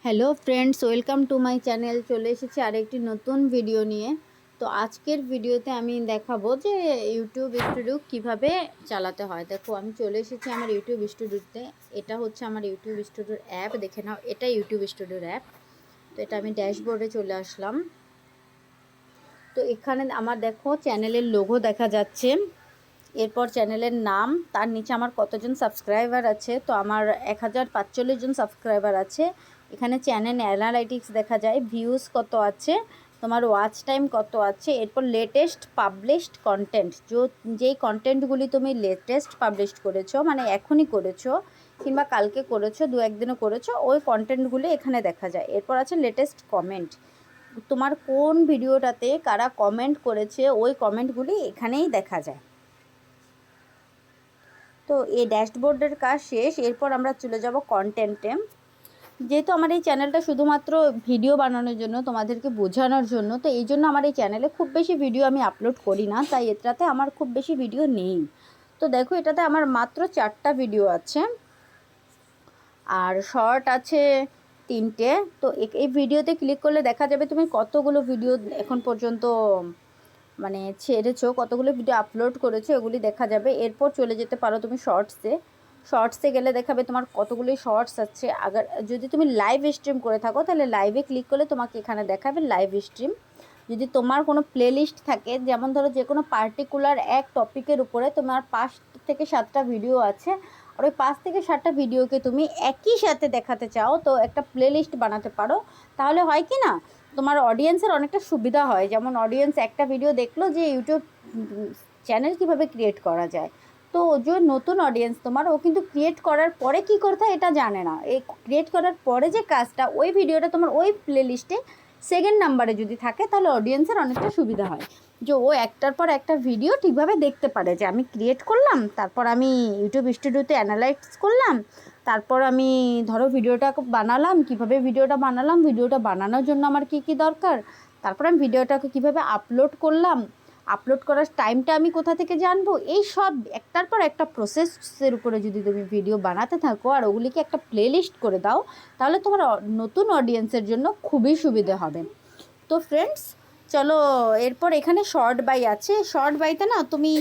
Hello friends, welcome to my channel. চলে এসেছি আরেকটি নতুন ভিডিও নিয়ে। তো আজকের ভিডিওতে আমি দেখাবো যে ইউটিউব স্টুডিও কিভাবে চালাতে হয়। দেখো, আমি চলে এসেছি আমার ইউটিউব স্টুডিওতে। এটা হচ্ছে আমার ইউটিউব স্টুডিওর অ্যাপ, দেখে নাও, এটা ইউটিউব স্টুডিওর অ্যাপ। তো এটা আমি ড্যাশবোর্ডে চলে আসলাম। তো এখানে আমার দেখো চ্যানেলের লোগো দেখা যাচ্ছে, এরপর চ্যানেলের নাম, তার নিচে আমার কতজন সাবস্ক্রাইবার আছে। তো আমার 1045 জন সাবস্ক্রাইবার আছে। এখানে চ্যানেল অ্যানালাইটিক্স দেখা যায়, ভিউজ কত আছে, তোমার ওয়াচ টাইম কত আছে, এরপর লেটেস্ট পাবলিশড কন্টেন্ট, যেই কন্টেন্টগুলি তুমি লেটেস্ট পাবলিশ করেছো, মানে এখনই করেছো কিংবা কালকে করেছো, দু একদিনও করেছো, ওই কন্টেন্টগুলি এখানে দেখা যায়। এরপর আছে লেটেস্ট কমেন্ট, তোমার কোন ভিডিওটাতে কারা কমেন্ট করেছে ওই কমেন্টগুলি এখানেই দেখা যায়। তো এই ড্যাশবোর্ডের কাজ শেষ। এরপর আমরা চলে যাব কন্টেন্টে। যেহেতু আমার এই চ্যানেলটা শুধুমাত্র ভিডিও বানানোর জন্য, তোমাদেরকে বোঝানোর জন্য, তো এই জন্য আমার এই চ্যানেলে খুব বেশি ভিডিও আমি আপলোড করি না, তাই এটাতে আমার খুব বেশি ভিডিও নেই। তো দেখো, এটাতে আমার মাত্র 4টা ভিডিও আছে আর শর্ট আছে 3টে। তো এই ভিডিওতে ক্লিক করলে দেখা যাবে তুমি কতগুলো ভিডিও এখন পর্যন্ত মানে ছেড়েছো, কতগুলো ভিডিও আপলোড করেছো, এগুলি দেখা যাবে। এরপর চলে যেতে পারো তুমি শর্টসে গেলে দেখাবে তোমার কতগুলি শর্টস আছে। আগার যদি তুমি লাইভ স্ট্রিম করে থাকো তাহলে লাইভে ক্লিক করলে তোমাকে এখানে দেখাবে লাইভ স্ট্রিম। যদি তোমার কোনো প্লেলিস্ট থাকে, যেমন ধরো যে কোনো পার্টিকুলার এক টপিকের উপরে তোমার 5 থেকে 7টা ভিডিও আছে, আর ওই 5 থেকে 7টা ভিডিওকে তুমি একই সাথে দেখাতে চাও, তো একটা প্লেলিস্ট বানাতে পারো। তাহলে হয় কি না, তোমার অডিয়েন্সের অনেকটা সুবিধা হয়। যেমন অডিয়েন্স একটা ভিডিও দেখলো যে ইউটিউব চ্যানেল কিভাবে ক্রিয়েট করা যায়, তো যে নতুন অডিয়েন্স তোমার, ও কিন্তু ক্রিয়েট করার পরে কি করতে হয় এটা জানে না। এই ক্রিয়েট করার পরে যে কাজটা, ওই ভিডিওটা তোমার ওই প্লেলিস্টে সেকেন্ড নাম্বারে যদি থাকে, তাহলে অডিয়েন্সের অনেকটা সুবিধা হয় যে ও একটার পর একটা ভিডিও ঠিকভাবে দেখতে পারে। যে আমি ক্রিয়েট করলাম, তারপর আমি ইউটিউব স্টুডিওতে অ্যানালাইজ করলাম, তারপর আমি ধরো ভিডিওটা বানালাম, কিভাবে ভিডিওটা বানালাম, ভিডিওটা বানানোর জন্য আমার কি কি দরকার, তারপর আমি ভিডিওটাকে কিভাবে আপলোড করলাম, আপলোড করার টাইমটা আমি কোথা থেকে জানবো, এই সব একটার পর একটা প্রসেসের উপরে যদি তুমি ভিডিও বানাতে থাকো আর ওগুলিকে একটা প্লেলিস্ট করে দাও, তাহলে তোমার নতুন অডিয়েন্সের জন্য খুবই সুবিধে হবে। তো ফ্রেন্ডস, চলো এরপর এখানে শর্ট বাই আছে। শর্ট বাইতে না তুমি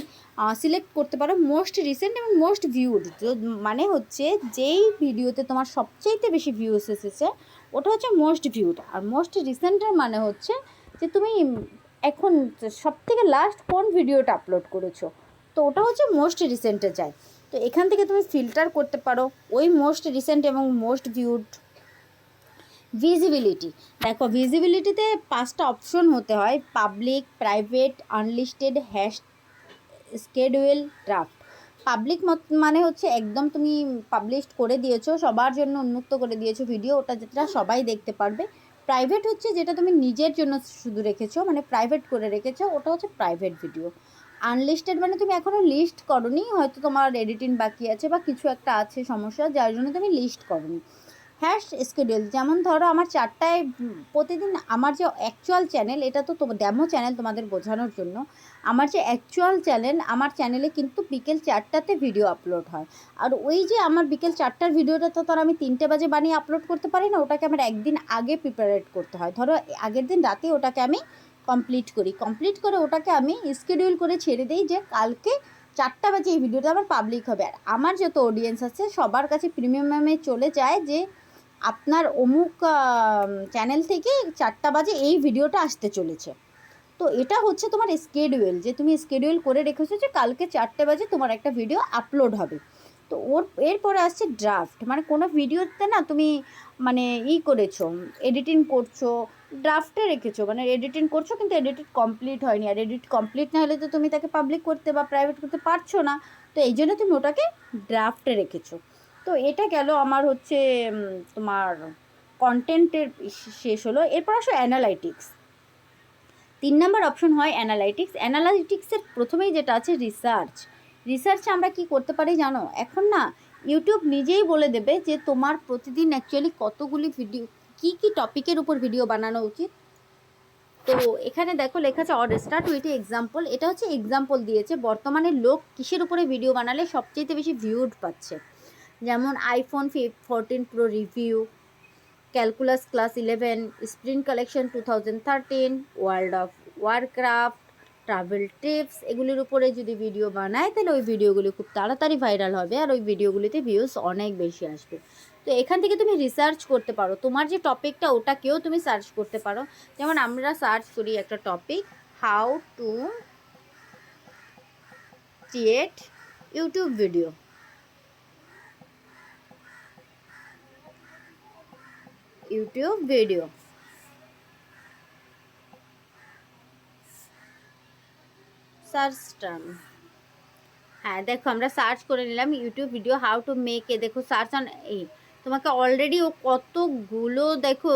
সিলেক্ট করতে পারো মোস্ট রিসেন্ট এবং মোস্ট ভিউড। মানে হচ্ছে যেই ভিডিওতে তোমার সবচাইতে বেশি ভিউস এসেছে ওটা হচ্ছে মোস্ট ভিউড, আর মোস্ট রিসেন্টের মানে হচ্ছে যে তুমি এখন সবথেকে লাস্ট কোন ভিডিওটা আপলোড করেছো, তো ওটা হচ্ছে মোস্ট রিসেন্টে যায়। তো এখান থেকে তুমি ফিল্টার করতে পারো ওই মোস্ট রিসেন্ট এবং মোস্ট ভিউড। ভিজিবিলিটি, দেখো ভিজিবিলিটিতে 5টা অপশন হতে হয়: public, private, unlisted, hash, schedule, draft. Public মানে হচ্ছে একদম তুমি পাবলিশ করে দিয়েছো, সবার জন্য উন্মুক্ত করে দিয়েছো ভিডিও, ওটা যেটা সবাই দেখতে পারবে। প্রাইভেট হচ্ছে যেটা তুমি নিজের জন্য শুধু রেখেছো, মানে প্রাইভেট করে রেখেছো, ওটা হচ্ছে প্রাইভেট ভিডিও। আনলিস্টেড মানে তুমি এখনও লিস্ট করোনি, হয়তো তোমার এডিটিং বাকি আছে বা কিছু একটা আছে সমস্যা, যার জন্য তুমি লিস্ট করোনি। হ্যাশ স্কেডিউল, যেমন ধরো আমার 4টায় প্রতিদিন, আমার যে অ্যাকচুয়াল চ্যানেল, এটা তো ডেমো চ্যানেল তোমাদের বোঝানোর জন্য, আমার যে অ্যাকচুয়াল চ্যানেল, আমার চ্যানেলে কিন্তু বিকেল 4টাতে ভিডিও আপলোড হয়। আর ওই যে আমার বিকেল 4টার ভিডিওটা তো আর আমি 3টে বাজে বানিয়ে আপলোড করতে পারি না, ওটাকে আমার একদিন আগে প্রিপারেট করতে হয়। ধরো আগের দিন রাতে ওটাকে আমি কমপ্লিট করে ওটাকে আমি স্কেডিউল করে ছেড়ে দিই যে কালকে 4টা বাজে এই ভিডিওটা আমার পাবলিক হবে। আর আমার যত অডিয়েন্স আছে সবার কাছে প্রিমিয়ামে চলে যায় যে আপনার অমুক চ্যানেল থেকে 4টা বাজে এই ভিডিওটা আসতে চলেছে। তো এটা হচ্ছে তোমার স্কেডিউল, যে তুমি স্কেডিউল করে রেখেছো যে কালকে 4টে বাজে তোমার একটা ভিডিও আপলোড হবে। তো এরপরে আসছে ড্রাফট, মানে কোনো ভিডিওতে না তুমি মানে করেছো, এডিটিং করছো, ড্রাফটে রেখেছো, মানে এডিটিং করছো কিন্তু এডিট কমপ্লিট হয়নি, আর এডিট কমপ্লিট না হলে তো তুমি তাকে পাবলিক করতে বা প্রাইভেট করতে পারছো না। তো এই জন্য তুমি ওটাকে ড্রাফটে রেখেছো। তো এটা গেল আমার হচ্ছে তোমার কন্টেন্টের শেষ হলো। এরপর আসো অ্যানালাইটিক্স। 3 নম্বর অপশন হয় অ্যানালাইটিক্স। অ্যানালাইটিক্সের প্রথমেই যেটা আছে রিসার্চে আমরা কি করতে পারি জানো, এখন না ইউটিউব নিজেই বলে দেবে যে তোমার প্রতিদিন অ্যাকচুয়ালি কতগুলি ভিডিও, কি টপিকের উপর ভিডিও বানানো উচিত। তো এখানে দেখো লেখা আছে অর স্টার্ট উইথ এক্সাম্পল, এটা হচ্ছে এক্সাম্পল দিয়েছে বর্তমানে লোক কিসের উপরে ভিডিও বানালে সবচেয়ে বেশি ভিউড পাচ্ছে। যেমন iPhone 14 Pro review, calculus class 11, sprint collection 2013, World of Warcraft, travel tips, এগুলির উপরে যদি ভিডিও বানায় তাহলে ওই ভিডিওগুলি খুব তাড়াতাড়ি ভাইরাল হবে আর ওই ভিডিওগুলিতে ভিউজ অনেক বেশি আসবে। তো এখান থেকে তুমি রিসার্চ করতে পারো, তোমার যে টপিকটা ওটাকেও তুমি সার্চ করতে পারো। যেমন আমরা সার্চ করি একটা topic, how to create YouTube video. YouTube video search term, হ্যাঁ দেখো আমরা সার্চ করে নিলাম YouTube video how to make a, দেখো সার্চ অন এই, তোমাকে অলরেডি ও কতগুলো দেখো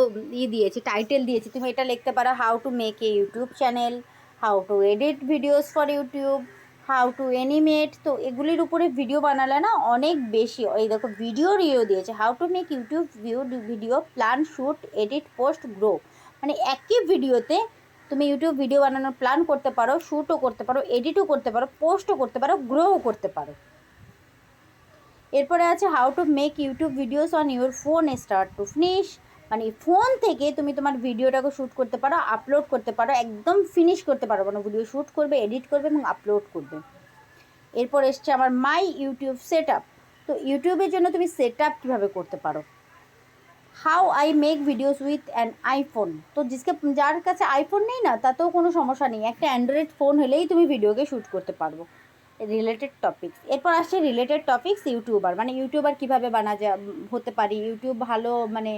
দিয়েছে, টাইটেল দিয়েছে, তুমি এটা লিখতে পারো how to make a YouTube channel, how to edit videos for YouTube, how to animate. তো এগুলির উপরে ভিডিও বানালে না অনেক বেশি, এই দেখো ভিডিওর দিয়েছে how to make YouTube video plan shoot edit post grow, মানে একই ভিডিওতে তুমি ইউটিউব ভিডিও বানানোর প্ল্যান করতে পারো, শ্যুটও করতে পারো, এডিটও করতে পারো, পোস্টও করতে পারো, গ্রোও করতে পারো। এরপরে আছে how to make YouTube videos on your phone start to finish, মানে ফোন থেকে তুমি তোমার ভিডিওটাকে শ্যুট করতে পারো, আপলোড করতে পারো, একদম ফিনিশ করতে পারো, মানে ভিডিও শ্যুট করবে, এডিট করবে এবং আপলোড করবে। এরপর এসছে আমার মাই ইউটিউব সেট আপ, তো ইউটিউবের জন্য তুমি সেট আপ কীভাবে করতে পারো। How I make videos with an iPhone, তো যার কাছে আইফোন নেই না তাতেও কোনো সমস্যা নেই, একটা অ্যান্ড্রয়েড ফোন হলেই তুমি ভিডিওকে শ্যুট করতে পারবো। রিলেটেড টপিকস, এরপর আসছে রিলেটেড টপিকস ইউটিউবার, মানে ইউটিউবার কীভাবে হতে পারি, ইউটিউব ভালো, মানে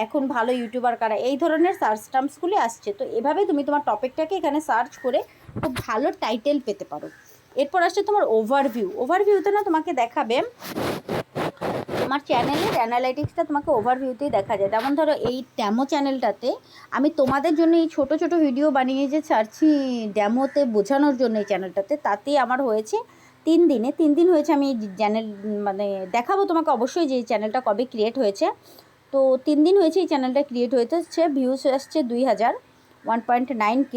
এখন ভালো ইউটিউবার কারা, এই ধরনের সার্চ টার্মসগুলি আসছে। তো এভাবে তুমি তোমার টপিকটাকে এখানে সার্চ করে খুব ভালো টাইটেল পেতে পারো। এরপর আসছে তোমার ওভারভিউতে না তোমাকে দেখাবে আমার চ্যানেলের অ্যানালাইটিক্সটা, তোমাকে ওভারভিউতেই দেখা যায়। যেমন ধরো এই ড্যামো চ্যানেলটাতে আমি তোমাদের জন্য এই ছোট ছোট ভিডিও বানিয়ে যে ছাড়ছি ড্যামোতে বোঝানোর জন্য, এই চ্যানেলটাতে তাতেই আমার হয়েছে 3 দিন হয়েছে। আমি চ্যানেল মানে দেখাবো তোমাকে অবশ্যই যে এই চ্যানেলটা কবে ক্রিয়েট হয়েছে। তো 3 দিন হয়েছে এই চ্যানেলটা ক্রিয়েট হয়েছে, ভিউজ আসছে 2000, 1.9K,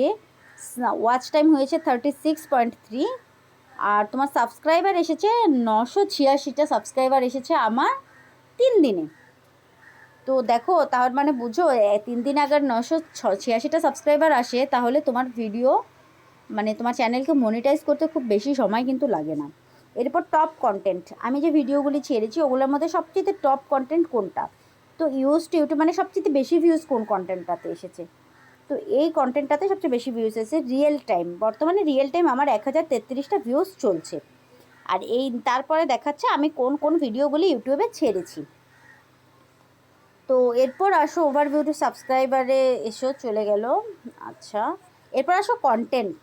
ওয়াচ টাইম হয়েছে 36.3, আর তোমার সাবস্ক্রাইবার এসেছে 986টা সাবস্ক্রাইবার এসেছে আমার 3 দিনে। তো দেখো তার মানে বুঝো 3 দিনে আগে 986টা সাবস্ক্রাইবার আসে তাহলে তোমার ভিডিও মানে তোমার চ্যানেলকে মনিটাইজ করতে খুব বেশি সময় কিন্তু লাগে না। এরপর টপ কন্টেন্ট, আমি যে ভিডিওগুলি ছেড়েছি ওগুলোর মধ্যে সবচেয়ে টপ কন্টেন্ট কোনটা, তো ইউটিউব মানে সবচেয়ে বেশি ভিউজ কোন কন্টেন্টটাতে এসেছে, তো এই কন্টেন্টটাতে সবচেয়ে বেশি ভিউজ এসেছে রিয়েল টাইম, বর্তমানে রিয়েল টাইম আমার 1033টা ভিউজ চলছে। আর এই তারপরে দেখাচ্ছে আমি কোন কোন ভিডিওগুলি ইউটিউবে ছেড়েছি। তো এরপর আসো ওভারভিউ টু সাবস্ক্রাইবারে এসো, চলে গেল। আচ্ছা এরপর আসো কন্টেন্ট,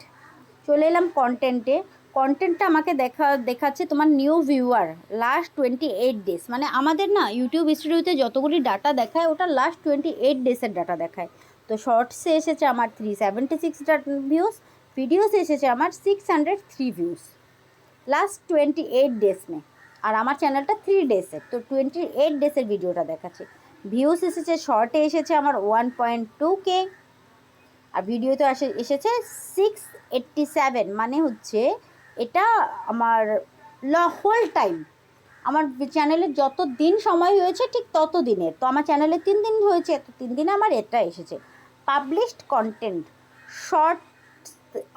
চলে এলাম কন্টেন্টে। কন্টেন্টটা আমাকে দেখাচ্ছে তোমার নিউ ভিউয়ার লাস্ট 28 ডেজ, মানে আমাদের না ইউটিউব স্টুডিওতে যতগুলি ডাটা দেখায় ওটা লাস্ট 28 ডেজের ডাটা দেখায়। তো শর্টসে এসেছে আমার 376 ভিউজ, ভিডিওসে এসেছে আমার 603 ভিউজ লাস্ট 28 ডেজ में, আর আমার চ্যানেলটা 3 ডেজের, তো 28 ডেজের ভিডিওটা দেখাচ্ছে। ভিউজ এসেছে শর্টে এসেছে আমার 1.2K, আর ভিডিওতে এসেছে 687, মানে হচ্ছে এটা আমার হোল টাইম আমার চ্যানেলে যত দিন সময় হয়েছে ঠিক তত দিনের, তো আমার চ্যানেলে 3 দিন হয়েছে, তো 3 দিনে আমার এটা এসেছে। পাবলিশড কন্টেন্ট, শর্ট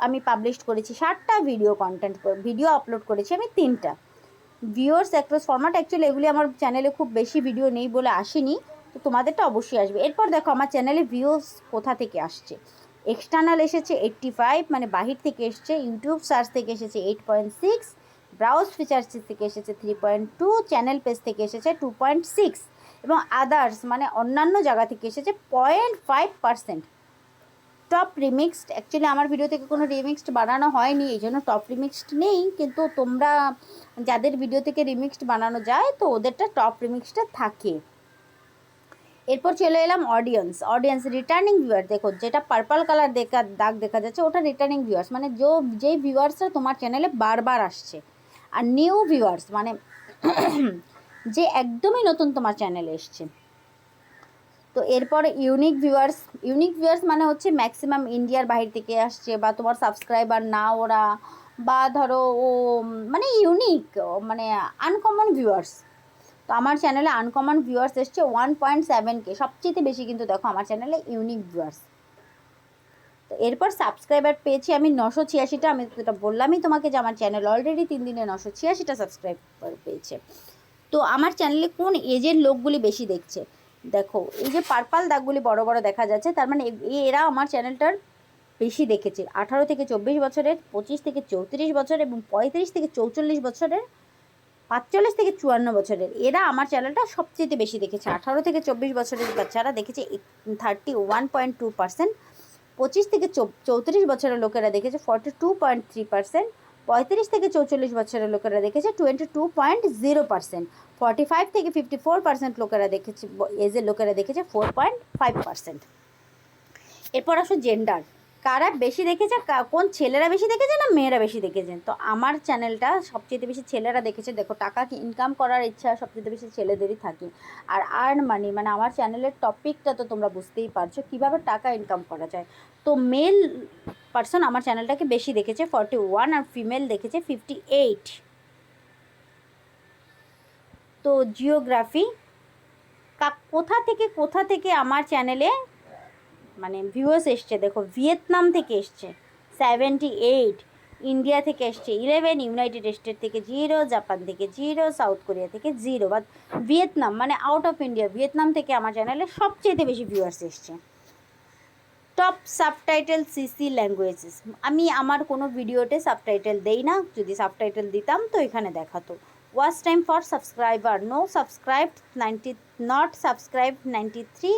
আমি পাবলিশ করেছি 7টা, ভিডিও আপলোড করেছি আমি 3টা। ভিউয়ার্স অ্যাক্রস ফরম্যাট, অ্যাকচুয়ালি এগুলি আমার চ্যানেলে খুব বেশি ভিডিও নেই বলে আসেনি, তো তোমাদেরটা অবশ্যই আসবে। এরপর দেখো আমার চ্যানেলে ভিউজ কোথা থেকে আসছে, এক্সটার্নাল এসেছে 85, মানে বাহির থেকে এসছে, ইউটিউব সার্চ থেকে এসেছে 8.6, ব্রাউজ ফিচার্স থেকে এসেছে 3.2, চ্যানেল পেজ থেকে এসেছে 2.6, এবং আদার্স মানে অন্যান্য জায়গা থেকে এসেছে 0.5%। টপ রিমিক্সড, অ্যাকচুয়ালি আমার ভিডিও থেকে কোনো রিমিক্সড বানানো হয়নি এই জন্য টপ রিমিক্সড নেই, কিন্তু তোমরা যাদের ভিডিও থেকে রিমিক্সড বানানো যায় তো ওদেরটা টপ রিমিক্সডটা থাকে। এরপর চলে এলাম অডিয়েন্স রিটার্নিং ভিউয়ার, দেখো যেটা পার্পল কালার দাগ দেখা যাচ্ছে ওটা রিটার্নিং ভিউয়ার্স, মানে যেই ভিউয়ার্সরা তোমার চ্যানেলে বারবার আসছে। আর নিউ ভিউয়ার্স মানে যে একদমই নতুন তোমার চ্যানেলে এসছে। তো এরপরে ইউনিক ভিউয়ার্স মানে হচ্ছে ম্যাক্সিমাম ইন্ডিয়ার বাইরে থেকে আসছে, বা তোমার সাবস্ক্রাইবার না ওরা, বা ধরো ও মানে ইউনিক মানে আনকমন ভিউয়ার্স। তো তো আমার চ্যানেলে আনকমন ভিউয়ার্স এসছে 1.7K, সবচেয়ে বেশি কিন্তু দেখো আমার চ্যানেলে ইউনিক ভিউয়ার্স। তো এরপর সাবস্ক্রাইবার পেয়েছি আমি 986টা। আমি যেটা বললামই তোমাকে যে আমার চ্যানেল অলরেডি 3 দিনে 986টা সাবস্ক্রাইবার পেয়েছে। তো আমার চ্যানেলে কোন এজের লোকগুলি বেশি দেখছে, দেখো এই যে পার্পল দাগগুলি বড় বড় দেখা যাচ্ছে, তার মানে এরা আমার চ্যানেলটার বেশি দেখেছে। 18 থেকে 24 বছরের, 25 থেকে 34 বছর এবং 35 থেকে 44 বছরের, 45 থেকে 54 বছরের, এরা আমার চ্যানেলটা সবচেয়ে বেশি দেখেছে। 18 থেকে 24 বছরের বাচ্চারা দেখেছে 31.2%, 25 থেকে 34 বছরের লোকেরা দেখেছে 42.3%, 35 থেকে 44 বছরের লোকেরা দেখেছে 22.0%, 45 থেকে 54% লোকেরা দেখেছে, এজের লোকেরা দেখেছে 4.5%। এরপর আসো জেন্ডার, কারা বেশি দেখেছে, কোন ছেলেরা বেশি দেখেছে না মেয়েরা বেশি দেখেছেন। তো আমার চ্যানেলটা সবচেয়ে বেশি ছেলেরা দেখেছে। দেখো টাকা ইনকাম করার ইচ্ছা সবচেয়ে বেশি ছেলেদেরই থাকে। আর আর্ন মানি মানে আমার চ্যানেলের টপিকটা তো তোমরা বুঝতেই পারছো কীভাবে টাকা ইনকাম করা যায়। তো মেল পার্সন আমার চ্যানেলটাকে বেশি দেখেছে 41 আর ফিমেল দেখেছে 58। তো জিওগ্রাফি, কোথা থেকে আমার চ্যানেলে মানে ভিউয়ার্স এসছে, দেখো ভিয়েতনাম থেকে এসছে 78, ইন্ডিয়া থেকে এসছে 11, ইউনাইটেড স্টেট থেকে 0, জাপান থেকে 0, সাউথ কোরিয়া থেকে 0, বাট ভিয়েতনাম মানে আউট অফ ইন্ডিয়া, ভিয়েতনাম থেকে আমার চ্যানেলে সবচেয়ে বেশি ভিউয়ার্স এসছে। টপ সাবটাইটেল সিসি ল্যাঙ্গুয়েজেস, আমি আমার কোনো ভিডিওতে সাবটাইটেল দেই না, যদি সাবটাইটেল দিতাম তো এখানে দেখাতো। Watch time for subscriber, no subscribed 90, not subscribe 93,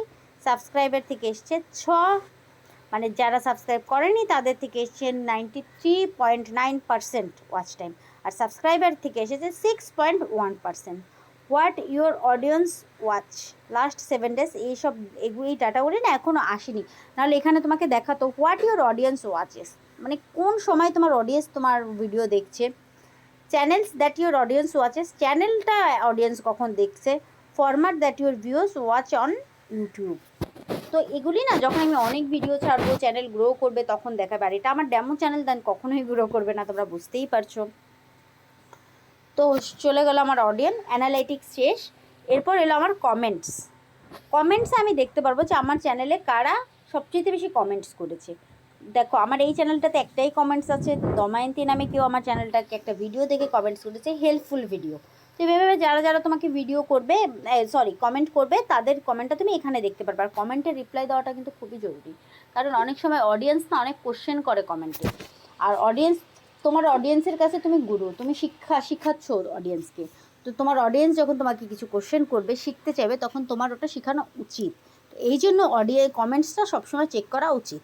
subscriber থেকে এসছে 6, মানে যারা সাবস্ক্রাইব করেনি তাদের থেকে এসছে 93.9% ওয়াচ টাইম, আর সাবস্ক্রাইবার থেকে এসেছে 6.1%। What your audience watch last 7 days, এইসব এই ডাটাগুলি না এখনও আসেনি, নাহলে এখানে তোমাকে দেখাতো হোয়াট ইউর অডিয়েন্স ওয়াচেস, মানে কোন সময় তোমার অডিয়েন্স তোমার ভিডিও দেখছে। Channels that your audience watches, চ্যানেলটা অডিয়েন্স কখন দেখছে। Format that your viewers watch on YouTube. তো এগুলি না যখন আমি অনেক ভিডিও ছাড়বো, চ্যানেল গ্রো করবে তখন দেখাবে, আর এটা আমার ডেমো চ্যানেল, দেন কখনোই গ্রো করবে না, তোমরা বুঝতেই পারছো। তো চলে গেল আমার অডিয়েন্স অ্যানালাইটিক্স শেষ। এরপর এলো আমার কমেন্টসে আমি দেখতে পারবো যে আমার চ্যানেলে কারা সবচেয়ে বেশি কমেন্টস করেছে। দেখো আমার এই চ্যানেলটাতে একটাই কমেন্টস আছে, দময়ন্তী নামে কেউ আমার চ্যানেলটাকে একটা ভিডিও দেখে কমেন্টস করেছে, হেল্পফুল ভিডিও। তো এভাবে যারা তোমাকে ভিডিও করবে, কমেন্ট করবে, তাদের কমেন্টটা তুমি এখানে দেখতে পারবে। আর কমেন্টের রিপ্লাই দেওয়াটা কিন্তু খুবই জরুরি, কারণ অনেক সময় অডিয়েন্স না অনেক কোশ্চেন করে কমেন্টে, আর তোমার অডিয়েন্সের কাছে তুমি গুরু, তুমি শিখাচ্ছ অডিয়েন্সকে। তো তোমার অডিয়েন্স যখন তোমাকে কিছু কোশ্চেন করবে, শিখতে চাইবে, তখন তোমার ওটা শেখানো উচিত। তো এই জন্য কমেন্টসটা সবসময় চেক করা উচিত।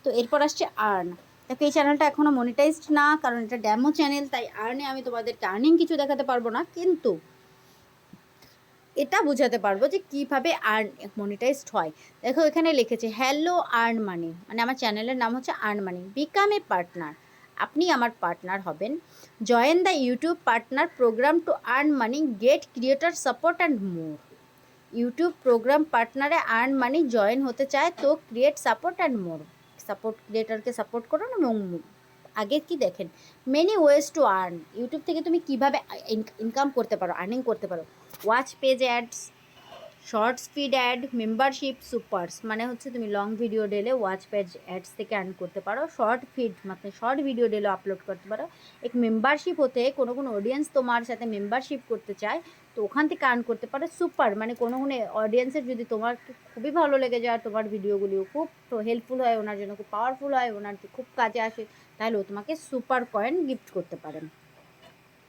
তো এরপর আসছে আর্ন। দেখো এই চ্যানেলটা এখনও মনিটাইজড না, কারণ এটা ডেমো চ্যানেল, তাই আর্নে আমি তোমাদের টার্নিং কিছু দেখাতে পারবো না, কিন্তু এটা বোঝাতে পারবো যে কীভাবে আর্ন মনিটাইজড হয়। দেখো এখানে লিখেছে হ্যালো আর্ন মানি, মানে আমার চ্যানেলের নাম হচ্ছে earn money. Become a partner, আপনি আমার পার্টনার হবেন। Join the YouTube partner program to earn money, get creator support and more. YouTube program পার্টনারে আর্ন মানি জয়েন হতে চায় তো ক্রিয়েট সাপোর্ট অ্যান্ড মোর, ক্রিয়েটরকে সাপোর্ট করুন এবং আগে কি দেখেন many ways to earn, YouTube থেকে তুমি কীভাবে ইনকাম করতে পারো, আর্নিং করতে পারো। Watch page ads, shorts feed ad, membership supers, মানে হচ্ছে তুমি লং ভিডিও ডেলে ওয়াচ পেজ অ্যাডস থেকে আর্ন করতে পারো। শর্ট ফিড মানে শর্ট ভিডিও ডেলে আপলোড করতে পারো। এক মেম্বারশিপ হতে কোনো অডিয়েন্স তোমার সাথে মেম্বারশিপ করতে চায়, তো ওখান থেকে আর্ন করতে পারো। সুপার মানে কোনো অডিয়েন্সের যদি তোমার খুবই ভালো লেগে যায়, তোমার ভিডিওগুলিও খুব হেল্পফুল হয়, ওনার জন্য খুব পাওয়ারফুল হয়, ওনার খুব কাজে আসে, তাহলে ও তোমাকে সুপার কয়েন গিফট করতে পারেন,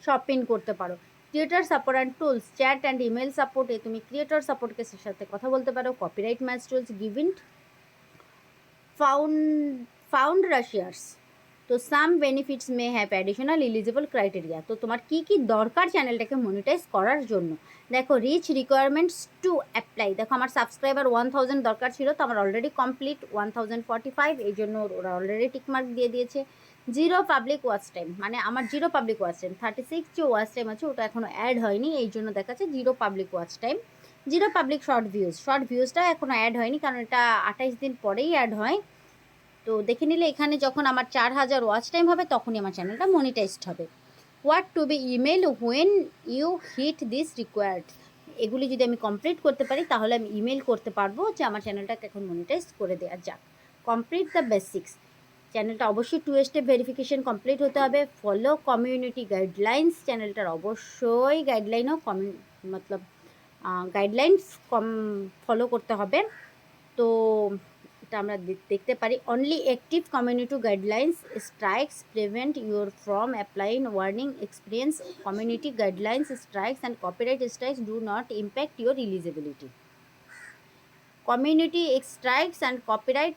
শপিং করতে পারো। Creator support and tools, chat and email সাপোর্টে তুমি ক্রিয়েটর সাপোর্টের সাথে কথা বলতে পারো। Copyright match tools, giving fundraisers. তো some benefits may have additional eligible criteria. তো তোমার কী কী দরকার চ্যানেলটাকে মনিটাইজ করার জন্য, দেখো রিচ রিকোয়ারমেন্টস টু অ্যাপ্লাই। দেখো আমার সাবস্ক্রাইবার 1000 দরকার ছিল, তো আমার অলরেডি কমপ্লিট 1045, এই জন্য ওরা অলরেডি টিকমার্ক দিয়ে দিয়েছে। 0 পাবলিক ওয়াচ টাইম, মানে আমার 0 পাবলিক ওয়াচ টাইম, 36 যে ওয়াচ টাইম আছে ওটা এখনও অ্যাড হয়নি, এই জন্য দেখাচ্ছে 0 public watch time. 0 public short ভিউজটা এখনও অ্যাড হয়নি, কারণ এটা 28 দিন পরেই অ্যাড হয়। তো দেখে নিলে এখানে যখন আমার 4000 ওয়াচ টাইম হবে তখনই আমার চ্যানেলটা মনিটাইজড হবে। What to be email when you hit this required, এগুলি যদি আমি কমপ্লিট করতে পারি তাহলে আমি ইমেল করতে পারবো যে আমার চ্যানেলটাকে এখন মনিটাইজ করে দেওয়া যাক। কমপ্লিট দ্য বেসিক্স, চ্যানেলটা অবশ্যই 2 স্টেপ ভেরিফিকেশন কমপ্লিট হতে হবে। ফলো কমিউনিটি গাইডলাইন্স, চ্যানেলটার অবশ্যই গাইডলাইনও মতলব গাইডলাইন্স ফলো করতে হবে। তো এটা আমরা দেখতে পারি, only active community guidelines strikes prevent your from applying warning experience, community guidelines strikes and copyright strikes do not impact your eligibility. Community strikes and copyright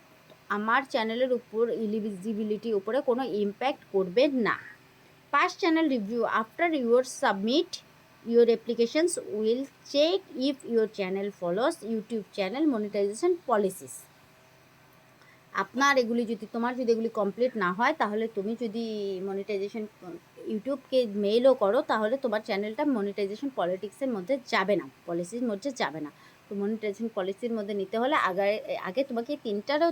আমার চ্যানেলের উপর এলিজিবিলিটি উপরে কোনো ইম্প্যাক্ট করবে না। Pass channel review, after your submit your applications will check if your channel follows YouTube channel monetization policies. আপনার এগুলি যদি তোমার যদি এগুলি কমপ্লিট না হয় তাহলে তুমি যদি মনিটাইজেশন ইউটিউবকে মেইলও করো তাহলে তোমার চ্যানেলটা মনিটাইজেশন পলিটিক্সের মধ্যে যাবে না, পলিসির মধ্যে যাবে না। তো মনিটাইজেশন পলিসির মধ্যে নিতে হলে আগে তোমাকে 3টারও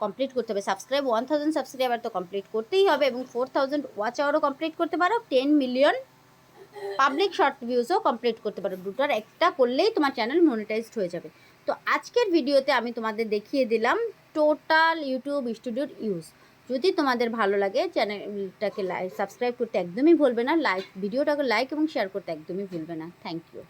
কমপ্লিট করতে হবে। 1000 সাবস্ক্রাইবার তো কমপ্লিট করতেই হবে এবং 4000 ওয়াচ আওয়ারও কমপ্লিট করতে পারো, 10 মিলিয়ন পাবলিক শর্ট ভিউসও কমপ্লিট করতে পারো। দুটোর একটা করলেই তোমার চ্যানেল মনিটাইজড হয়ে যাবে। তো আজকের ভিডিওতে আমি তোমাদের দেখিয়ে দিলাম টোটাল ইউটিউব স্টুডিওর ইউজ। যদি তোমাদের ভালো লাগে চ্যানেলটাকে সাবস্ক্রাইব করতে একদমই ভুলবে না, ভিডিওটাকে লাইক এবং শেয়ার করতে একদমই ভুলবে না। Thank you.